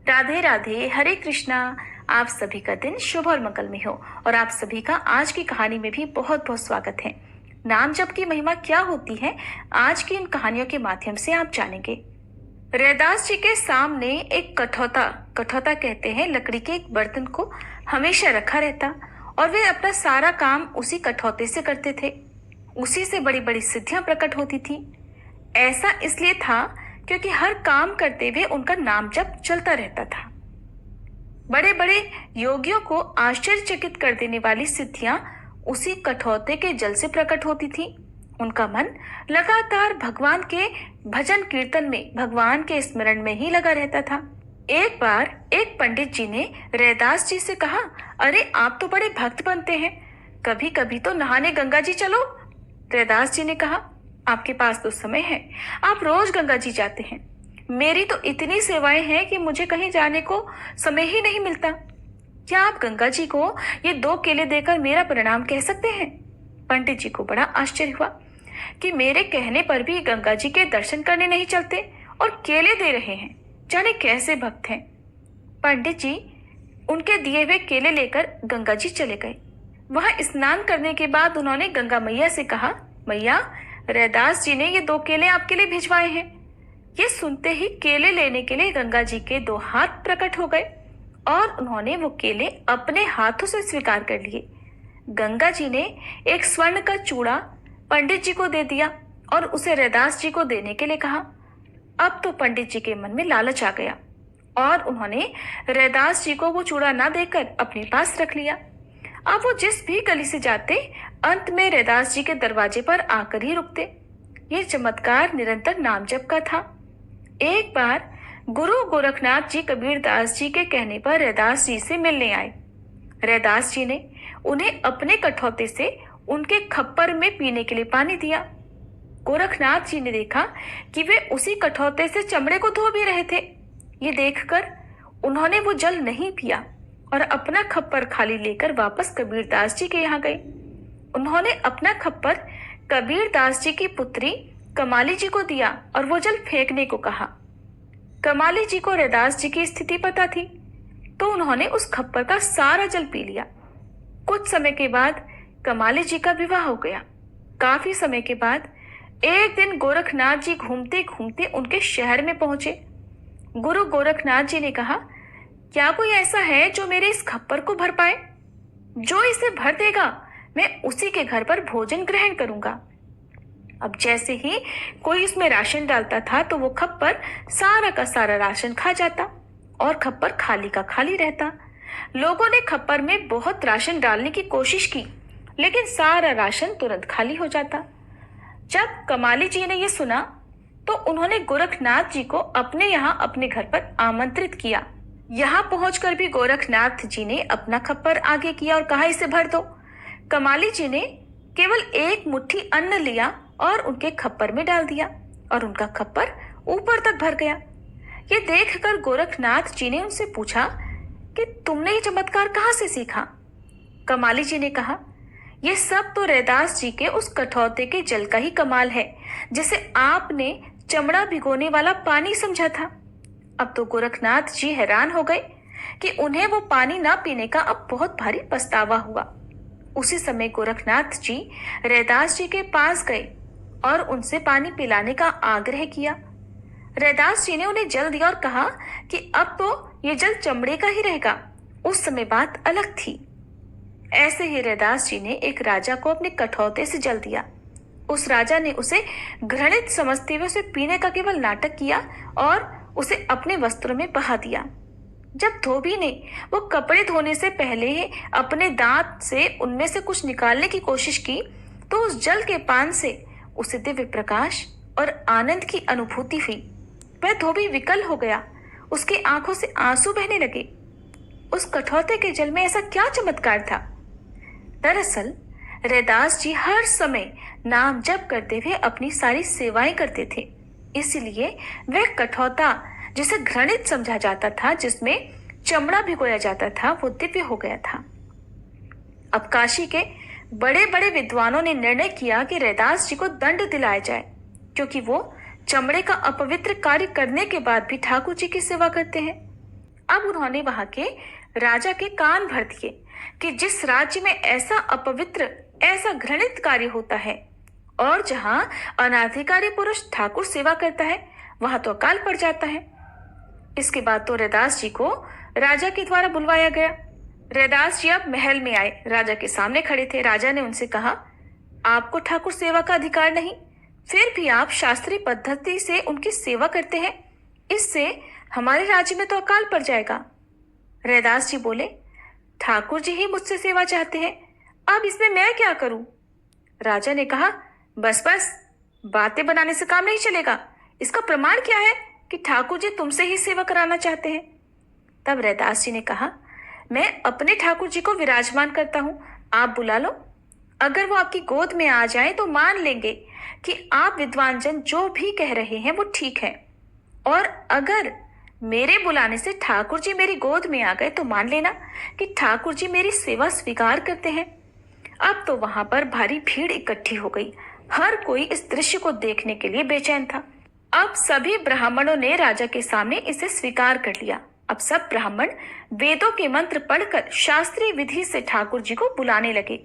राधे राधे, हरे कृष्णा। आप सभी का दिन शुभ और मंगलमय हो और आप सभी का आज की कहानी में भी बहुत बहुत स्वागत है। नाम जप की महिमा क्या होती है, आज की इन कहानियों के माध्यम से आप जानेंगे। रैदास जी के सामने एक कठौता कठौता कहते हैं लकड़ी के एक बर्तन को हमेशा रखा रहता और वे अपना सारा काम उसी कठौते से करते थे। उसी से बड़ी बड़ी सिद्धियां प्रकट होती थी। ऐसा इसलिए था क्योंकि हर काम करते हुए उनका नाम जप चलता रहता था। बड़े बड़े योगियों को आश्चर्यचकित कर देने वाली सिद्धियां उसी कठौते के जल से प्रकट होती थी। उनका मन लगातार भगवान के भजन कीर्तन में, भगवान के स्मरण में ही लगा रहता था। एक बार एक पंडित जी ने रैदास जी से कहा, अरे आप तो बड़े भक्त बनते हैं, कभी कभी तो नहाने गंगा जी चलो। रैदास जी ने कहा, आपके पास तो समय है, आप रोज गंगा जी जाते हैं, मेरी तो इतनी सेवाएं हैं कि मुझे कहीं जाने को समय ही नहीं मिलता। क्या आप गंगा जी को ये 2 केले देकर मेरा प्रणाम कह सकते हैं? पंडित जी को बड़ा आश्चर्य हुआ कि मेरे कहने पर भी गंगा जी के दर्शन करने नहीं चलते और केले दे रहे हैं, जाने कैसे भक्त हैं। पंडित जी उनके दिए हुए केले लेकर गंगा जी चले गए। वहां स्नान करने के बाद उन्होंने गंगा मैया से कहा, मैया, रैदास जी ने ये 2 केले आपके लिए भिजवाए हैं। ये सुनते ही केले लेने के लिए गंगा जी के 2 हाथ प्रकट हो गए और उन्होंने वो केले अपने हाथों से स्वीकार कर लिए। गंगा जी ने एक स्वर्ण का चूड़ा पंडित जी को दे दिया और उसे रैदास जी को देने के लिए कहा। अब तो पंडित जी के मन में लालच आ गया और उन्होंने रैदास जी को वो चूड़ा ना देकर अपने पास रख लिया। अब वो जिस भी गली से जाते, अंत में रैदास जी के दरवाजे पर आकर ही रुकते। ये चमत्कार निरंतर नाम जप का था। एक बार गुरु गोरखनाथ जी कबीरदास जी के कहने पर रैदास जी से मिलने आए। रैदास जी ने उन्हें अपने कठौते से उनके खप्पर में पीने के लिए पानी दिया। गोरखनाथ जी ने देखा कि वे उसी कठौते से चमड़े को धो भी रहे थे। ये देखकर उन्होंने वो जल नहीं पिया और अपना खप्पर खाली लेकर वापस कबीरदास जी के यहाँ गए। उन्होंने अपना खप्पर कबीरदास जी की पुत्री कमाली जी को दिया और वो जल फेंकने को कहा। कमाली जी को रैदास जी की स्थिति पता थी, तो उन्होंने उस खप्पर का सारा जल पी लिया। कुछ समय के बाद कमाली जी का विवाह हो गया। काफी समय के बाद एक दिन गोरखनाथ जी घूमते घूमते उनके शहर में पहुंचे। गुरु गोरखनाथ जी ने कहा, क्या कोई ऐसा है जो मेरे इस खप्पर को भर पाए? जो इसे भर देगा मैं उसी के घर पर भोजन ग्रहण करूंगा। अब जैसे ही कोई उसमें राशन डालता था तो वो खप्पर सारा का सारा राशन खा जाता और खप्पर खाली का खाली रहता। लोगों ने खप्पर में बहुत राशन डालने की कोशिश की, लेकिन सारा राशन तुरंत खाली हो जाता। जब कमाली जी ने यह सुना तो उन्होंने गोरखनाथ जी को अपने यहाँ अपने घर पर आमंत्रित किया। यहाँ पहुंचकर भी गोरखनाथ जी ने अपना खप्पर आगे किया और कहा, इसे भर दो। कमाली जी ने केवल एक मुट्ठी अन्न लिया और उनके खप्पर में डाल दिया और उनका खप्पर ऊपर तक भर गया। ये देखकर गोरखनाथ जी ने उनसे पूछा कि तुमने ये चमत्कार कहाँ से सीखा? कमाली जी ने कहा, ये सब तो रैदास जी के उस कठौते के जल का ही कमाल है, जिसे आपने चमड़ा भिगोने वाला पानी समझा था। अब तो गोरखनाथ जी हैरान हो गए कि उन्हें वो पानी ना पीने का अब बहुत भारी पछतावा हुआ। उसी समय गोरखनाथ जी रैदास जी के पास गए और उनसे पानी पिलाने का आग्रह किया। रैदास जी ने उन्हें जल दिया और कहा कि अब तो ये जल चमड़े का ही रहेगा। उस समय बात अलग थी। ऐसे ही रैदास जी ने एक राजा को अपने कठौते से जल दिया। उस राजा ने उसे घृणित समझते हुए उसे पीने का केवल नाटक किया और उसे अपने वस्त्रों में बहा दिया। जब धोबी ने वो कपड़े धोने से पहले ही अपने दांत से उनमें से कुछ निकालने की कोशिश की, तो उस जल के पान से उसे दिव्य प्रकाश और आनंद की अनुभूति हुई। वह धोबी विकल हो गया, उसकी आंखों से आंसू बहने लगे। उस कठौते के जल में ऐसा क्या चमत्कार था? दरअसल रैदास जी हर समय नाम जप करते हुए अपनी सारी सेवाएं करते थे, इसलिए वह कठौता जिसे घृणित समझा जाता था, जिसमें चमड़ा भिगोया जाता था, वो दिव्य हो गया था। अब काशी के बड़े बड़े विद्वानों ने निर्णय किया कि रैदास जी को दंड दिलाया जाए, क्योंकि वो चमड़े का अपवित्र कार्य करने के बाद भी ठाकुर जी की सेवा करते हैं। अब उन्होंने वहां के राजा के कान भर दिए कि जिस राज्य में ऐसा अपवित्र, ऐसा घृणित कार्य होता है और जहां अनाधिकारी पुरुष ठाकुर सेवा करता है, वहां तो अकाल पड़ जाता है। इसके बाद तो रैदास जी को राजा के द्वारा बुलवाया गया। रैदास जी अब महल में आए, राजा के सामने खड़े थे। राजा ने उनसे कहा, आपको ठाकुर सेवा का अधिकार नहीं, फिर भी आप शास्त्रीय पद्धति से उनकी सेवा करते हैं, इससे हमारे राज्य में तो अकाल पड़ जाएगा। रैदास जी बोले, ठाकुर जी ही मुझसे सेवा चाहते हैं, अब इसमें मैं क्या करूं? राजा ने कहा, बस बस, बातें बनाने से काम नहीं चलेगा। इसका प्रमाण क्या है कि ठाकुर जी तुमसे ही सेवा कराना चाहते हैं? तब रैदास जी ने कहा, मैं अपने ठाकुर जी को विराजमान करता हूं, आप बुला लो। अगर वो आपकी गोद में आ जाए तो मान लेंगे कि आप विद्वान जन जो भी कह रहे हैं वो ठीक है, और अगर मेरे बुलाने से ठाकुर जी मेरी गोद में आ गए तो मान लेना कि ठाकुर जी मेरी सेवा स्वीकार करते हैं। अब तो वहां पर भारी भीड़ इकट्ठी हो गई। हर कोई इस दृश्य को देखने के लिए बेचैन था। अब सभी ब्राह्मणों ने राजा के सामने इसे स्वीकार कर लिया। अब सब ब्राह्मण वेदों के मंत्र पढ़कर शास्त्रीय विधि से ठाकुर जी को बुलाने लगे,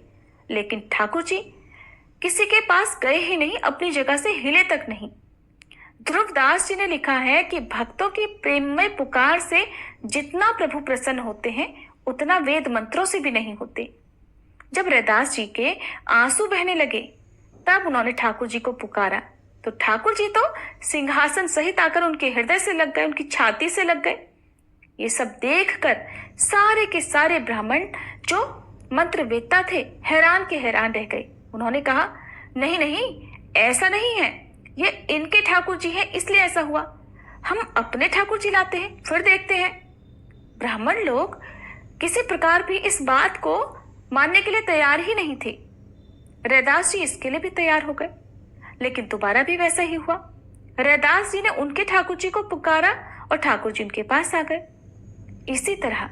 लेकिन ठाकुर जी किसी के पास गए ही नहीं, अपनी जगह से हिले तक नहीं। ध्रुवदास जी ने लिखा है कि भक्तों की प्रेममय पुकार से जितना प्रभु प्रसन्न होते हैं, उतना वेद मंत्रों से भी नहीं होते। जब रैदास जी के आंसू बहने लगे, तब उन्होंने ठाकुर जी को पुकारा, तो ठाकुर जी तो सिंहासन सहित आकर उनके हृदय से लग गए, उनकी छाती से लग गए। ये सब देखकर सारे के सारे ब्राह्मण जो मंत्र वेदता थे, हैरान के हैरान रह गए। उन्होंने कहा, नहीं नहीं, ऐसा नहीं है, ये इनके ठाकुर जी हैं, इसलिए ऐसा हुआ। हम अपने ठाकुर जी लाते हैं, फिर देखते हैं। ब्राह्मण लोग किसी प्रकार भी इस बात को मानने के लिए तैयार ही नहीं थे। रैदास जी इसके लिए भी तैयार हो गए, लेकिन दोबारा भी वैसा ही हुआ। रैदास जी ने उनके ठाकुर जी को पुकारा और ठाकुर जी उनके पास आ गए। इसी तरह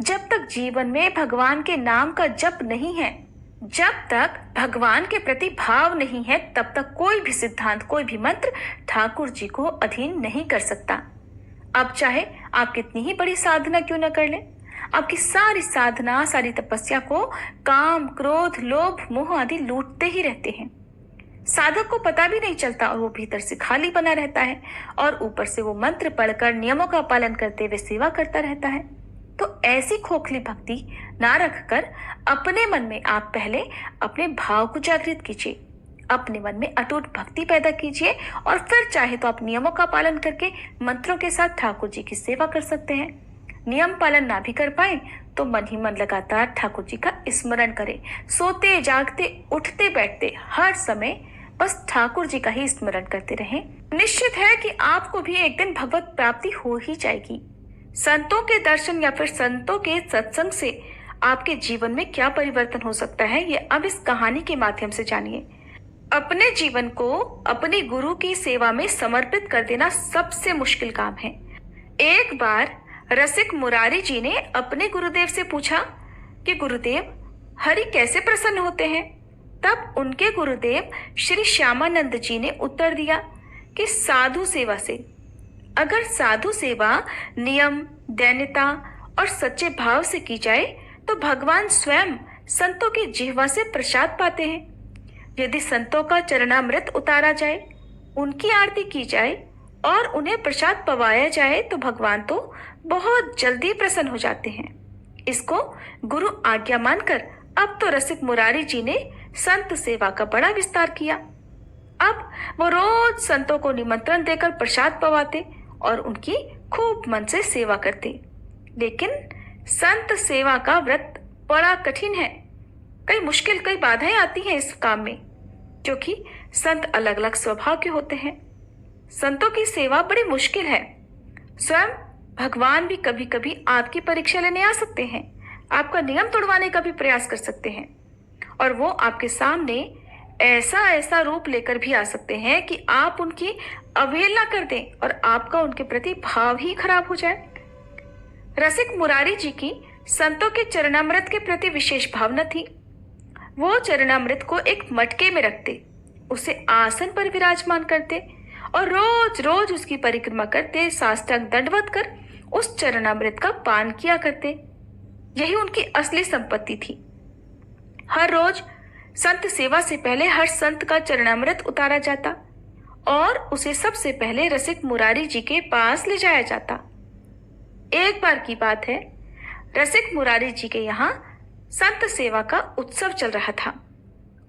जब तक जीवन में भगवान के नाम का जप नहीं है, जब तक भगवान के प्रति भाव नहीं है, तब तक कोई भी सिद्धांत, कोई भी मंत्र ठाकुर जी को अधीन नहीं कर सकता। अब चाहे आप कितनी ही बड़ी साधना क्यों न कर लें, आपकी सारी साधना, सारी तपस्या को काम, क्रोध, लोभ, मोह आदि लूटते ही रहते हैं। साधक को पता भी नहीं चलता और वो भीतर से खाली बना रहता है, और ऊपर से वो मंत्र पढ़कर नियमों का पालन करते हुए सेवा करता रहता है। तो ऐसी खोखली भक्ति ना रखकर अपने मन में आप पहले अपने भाव को जागृत कीजिए, अपने मन में अटूट भक्ति पैदा कीजिए, और फिर चाहे तो आप नियमों का पालन करके मंत्रों के साथ ठाकुर जी की सेवा कर सकते हैं। नियम पालन ना भी कर पाए तो मन ही मन लगातार ठाकुर जी का स्मरण करें। सोते जागते, उठते बैठते, हर समय बस ठाकुर जी का ही स्मरण करते रहें। निश्चित है कि आपको भी एक दिन भगवत प्राप्ति हो ही जाएगी। संतों के दर्शन या फिर संतों के सत्संग से आपके जीवन में क्या परिवर्तन हो सकता है, ये अब इस कहानी के माध्यम से जानिए। अपने जीवन को अपने गुरु की सेवा में समर्पित कर देना सबसे मुश्किल काम है। एक बार रसिक मुरारी जी ने अपने गुरुदेव से पूछा कि गुरुदेव, हरि कैसे प्रसन्न होते हैं? तब उनके गुरुदेव श्री श्यामानंद जी ने उत्तर दिया कि साधु सेवा से। अगर साधु सेवा नियम, दैन्यता और सच्चे भाव से की जाए तो भगवान स्वयं संतों की जिह्वा से प्रसाद पाते हैं। यदि संतों का चरणामृत उतारा जाए, उनकी आरती की जाए और उन्हें प्रसाद पवाया जाए तो भगवान तो बहुत जल्दी प्रसन्न हो जाते हैं। इसको गुरु आज्ञा मानकर अब तो रसिक मुरारी जी ने संत सेवा का बड़ा विस्तार किया। अब वो रोज संतों को निमंत्रण देकर प्रसाद पवाते और उनकी खूब मन से सेवा करते। लेकिन संत सेवा का व्रत बड़ा कठिन है। कई मुश्किल, कई बाधाएं आती हैं इस काम में, क्योंकि संत अलग अलग स्वभाव के होते हैं। संतों की सेवा बड़ी मुश्किल है। स्वयं भगवान भी कभी कभी आपकी परीक्षा लेने आ सकते हैं, आपका नियम तोड़वाने का भी प्रयास कर सकते हैं, और वो आपके सामने ऐसा ऐसा रूप लेकर भी आ सकते हैं कि आप उनकी अवहेलना कर दें और आपका उनके प्रति भाव ही खराब हो जाए। रसिक मुरारी जी की संतों के चरणामृत के प्रति विशेष भावना थी। वो चरणामृत को एक मटके में रखते, उसे आसन पर विराजमान करते और रोज रोज उसकी परिक्रमा करते, साष्टांग दंडवत कर उस चरणामृत का पान किया करते। यही उनकी असली संपत्ति थी। हर रोज संत सेवा से पहले हर संत का चरणामृत उतारा जाता और उसे सबसे पहले रसिक मुरारी जी के पास ले जाया जाता। एक बार की बात है, रसिक मुरारी जी के यहाँ संत सेवा का उत्सव चल रहा था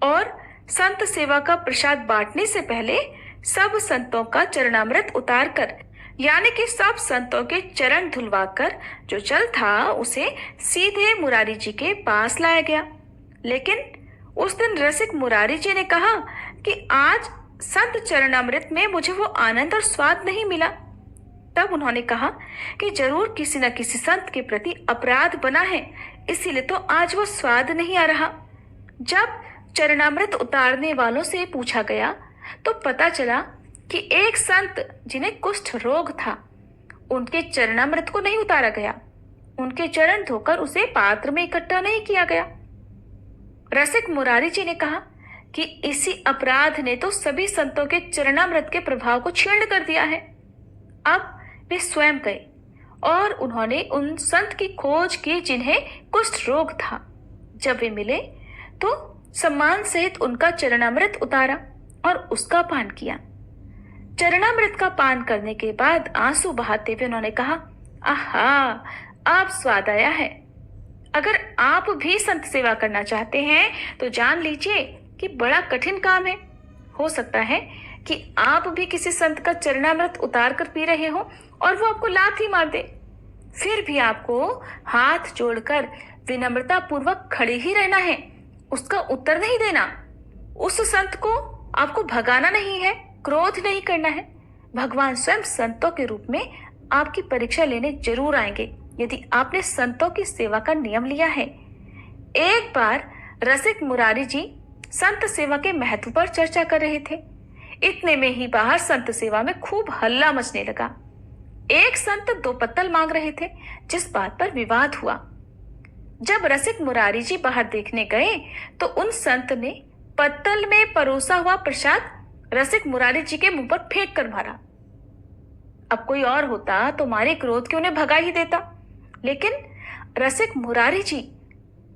और संत सेवा का प्रसाद बांटने से पहले सब संतों का चरणामृत उतारकर, यानी कि सब संतों के चरण धुलवाकर जो जल था उसे सीधे मुरारी जी के पास लाया गया। लेकिन उस दिन रसिक मुरारी जी ने कहा कि आज संत चरणामृत में मुझे वो आनंद और स्वाद नहीं मिला। तब उन्होंने कहा कि जरूर किसी न किसी संत के प्रति अपराध बना है, इसीलिए तो आज वो स्वाद नहीं आ रहा। जब चरणामृत उतारने वालों से पूछा गया तो पता चला कि एक संत जिन्हें कुष्ठ रोग था, उनके चरणामृत को नहीं उतारा गया, उनके चरण धोकर उसे पात्र में इकट्ठा नहीं किया गया। रसिक मुरारी जी ने कहा कि इसी अपराध ने तो सभी संतों के चरणामृत के प्रभाव को क्षीण कर दिया है। अब वे स्वयं गए और उन्होंने उन संत की खोज की जिन्हें कुष्ठ रोग था। जब वे मिले तो सम्मान सहित उनका चरणामृत उतारा और उसका पान किया। चरणामृत का पान करने के बाद आंसू बहाते हुए उन्होंने कहा, आहा, अब स्वाद आया है। अगर आप भी संत सेवा करना चाहते हैं तो जान लीजिए कि बड़ा कठिन काम है। हो सकता है कि आप भी किसी संत का चरणामृत उतार कर पी रहे हो और वो आपको लात ही मार दे। फिर भी आपको हाथ जोड़कर विनम्रता पूर्वक खड़े ही रहना है, उसका उत्तर नहीं देना। उस संत को आपको भगाना नहीं है, क्रोध नहीं करना है। भगवान स्वयं संतों के रूप में आपकी परीक्षा लेने जरूर आएंगे यदि आपने संतों की सेवा का नियम लिया है। एक बार रसिक मुरारी जी संत सेवा के महत्व पर चर्चा कर रहे थे। इतने में ही बाहर संत सेवा में खूब हल्ला मचने लगा। एक संत 2 पत्तल मांग रहे थे, जिस बात पर विवाद हुआ। जब रसिक मुरारी जी बाहर देखने गए तो उन संत ने पत्तल में परोसा हुआ प्रसाद रसिक मुरारी जी के मुंह पर फेंक कर मारा। अब कोई और होता तो मारे क्रोध के उन्हें भगा ही देता, लेकिन रसिक मुरारी जी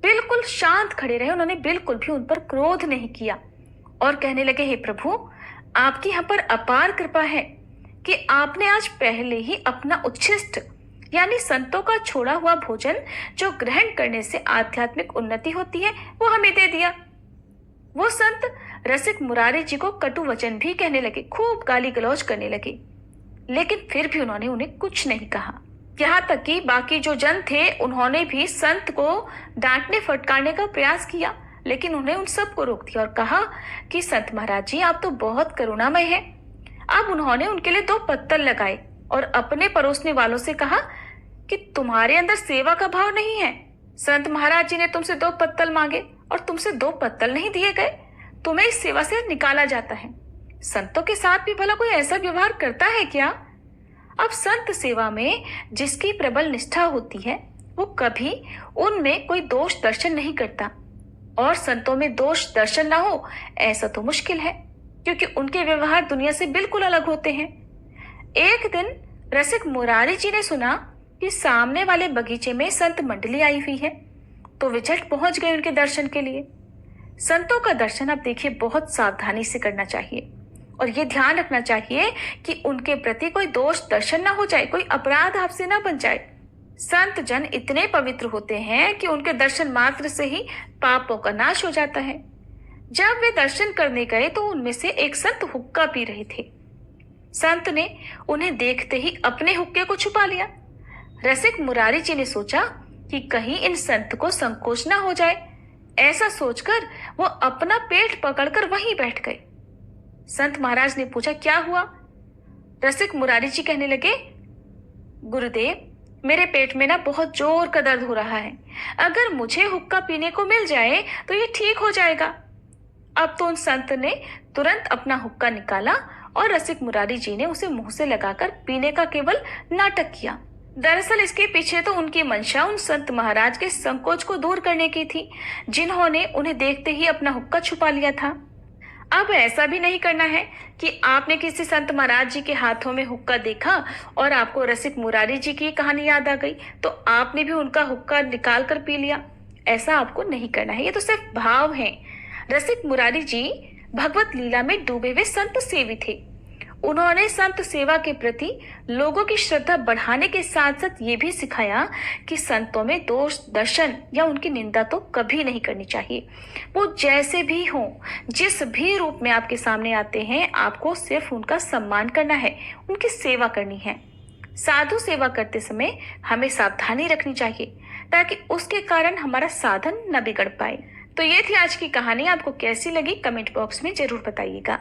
बिल्कुल शांत खड़े रहे। उन्होंने बिल्कुल भी उन पर क्रोध नहीं किया और कहने लगे, हे प्रभु, आपकी यहाँ पर अपार कृपा है कि आपने आज पहले ही अपना उच्छिष्ट यानी संतों का छोड़ा हुआ भोजन, जो ग्रहण करने से आध्यात्मिक उन्नति होती है, वो हमें दे दिया। वो संत रसिक मुरारी जी को कटु वचन भी कहने लगे, खूब गाली गलौज करने लगे, लेकिन फिर भी उन्होंने उन्हें कुछ नहीं कहा। यहाँ तक कि बाकी जो जन थे उन्होंने भी संत को डांटने फटकारने का प्रयास किया, लेकिन उन्हें उन सबको रोक दिया और कहा कि संत महाराज जी, आप तो बहुत करुणामय हैं। अब उन्होंने उनके लिए 2 पत्तल लगाए और अपने परोसने वालों से कहा कि तुम्हारे अंदर सेवा का भाव नहीं है। संत महाराज जी ने तुमसे 2 पत्तल मांगे और तुमसे 2 पत्तल नहीं दिए गए, तुम्हें इस सेवा से निकाला जाता है। संतों के साथ भी भला कोई ऐसा व्यवहार करता है क्या? अब संत सेवा में जिसकी प्रबल निष्ठा होती है वो कभी उनमें कोई दोष दर्शन नहीं करता, और संतों में दोष दर्शन ना हो ऐसा तो मुश्किल है, क्योंकि उनके व्यवहार दुनिया से बिल्कुल अलग होते हैं। एक दिन रसिक मुरारी जी ने सुना कि सामने वाले बगीचे में संत मंडली आई हुई है, तो वे झट पहुंच गए उनके दर्शन के लिए। संतों का दर्शन आप देखिए बहुत सावधानी से करना चाहिए और ये ध्यान रखना चाहिए कि उनके प्रति कोई दोष दर्शन ना हो जाए, कोई अपराध आपसे ना बन जाए। संत जन इतने पवित्र होते हैं कि उनके दर्शन मात्र से ही पापों का नाश हो जाता है। जब वे दर्शन करने गए तो उनमें से एक संत हुक्का पी रहे थे। संत ने उन्हें देखते ही अपने हुक्के को छुपा लिया। रसिक मुरारी जी ने सोचा कि कहीं इन संत को संकोच ना हो जाए। ऐसा सोचकर वो अपना पेट पकड़कर वहीं बैठ गए। संत महाराज ने पूछा, क्या हुआ? रसिक मुरारी जी कहने लगे, गुरुदेव, मेरे पेट में ना बहुत जोर का दर्द हो रहा है। अगर मुझे हुक्का पीने को मिल जाए तो ये ठीक हो जाएगा। अब तो उन संत ने तुरंत अपना हुक्का निकाला और रसिक मुरारी जी ने उसे मुंह से लगाकर पीने का केवल नाटक किया। दरअसल इसके पीछे तो उनकी मंशा उन संत महाराज के संकोच को दूर करने की थी, जिन्होंने उन्हें देखते ही अपना हुक्का छुपा लिया था। अब ऐसा भी नहीं करना है कि आपने किसी संत महाराज जी के हाथों में हुक्का देखा और आपको रसिक मुरारी जी की कहानी याद आ गई तो आपने भी उनका हुक्का निकाल कर पी लिया। ऐसा आपको नहीं करना है, ये तो सिर्फ भाव है। रसिक मुरारी जी भगवत लीला में डूबे हुए संत सेवी थे। उन्होंने संत सेवा के प्रति लोगों की श्रद्धा बढ़ाने के साथ साथ ये भी सिखाया कि संतों में दोष दर्शन या उनकी निंदा तो कभी नहीं करनी चाहिए। वो जैसे भी हों, जिस भी रूप में आपके सामने आते हैं, आपको सिर्फ उनका सम्मान करना है, उनकी सेवा करनी है। साधु सेवा करते समय हमें सावधानी रखनी चाहिए ताकि उसके कारण हमारा साधन न बिगड़ पाए। तो ये थी आज की कहानी। आपको कैसी लगी कमेंट बॉक्स में जरूर बताइएगा।